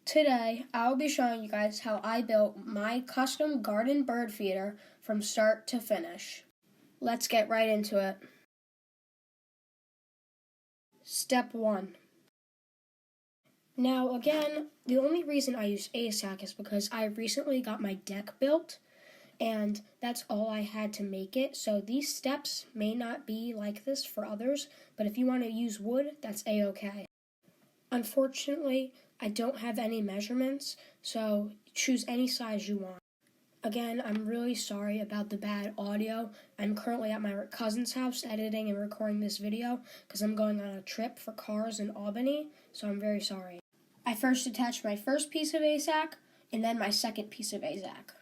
Today, I'll be showing you guys how I built my custom garden bird feeder from start to finish. Let's get right into it. Step 1. Now again, the only reason I use ASAC is because I recently got my deck built and that's all I had to make it. So these steps may not be like this for others, but if you want to use wood, that's a-okay. Unfortunately, I don't have any measurements, so choose any size you want. Again, I'm really sorry about the bad audio. I'm currently at my cousin's house editing and recording this video because I'm going on a trip for cars in Albany, so I'm very sorry. I first attached my first piece of ASAC and then my second piece of ASAC.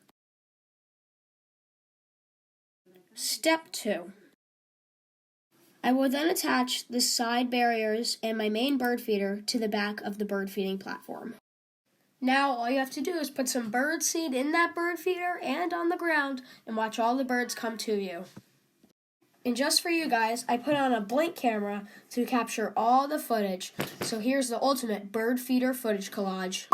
Step 2. I will then attach the side barriers and my main bird feeder to the back of the bird feeding platform. Now all you have to do is put some bird seed in that bird feeder and on the ground and watch all the birds come to you. And just for you guys, I put on a blink camera to capture all the footage. So here's the ultimate bird feeder footage collage.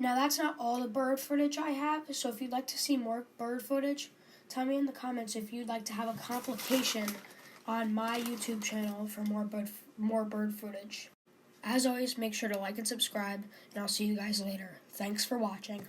Now that's not all the bird footage I have, so if you'd like to see more bird footage, tell me in the comments if you'd like to have a complication on my YouTube channel for more bird footage. As always, make sure to like and subscribe, and I'll see you guys later. Thanks for watching.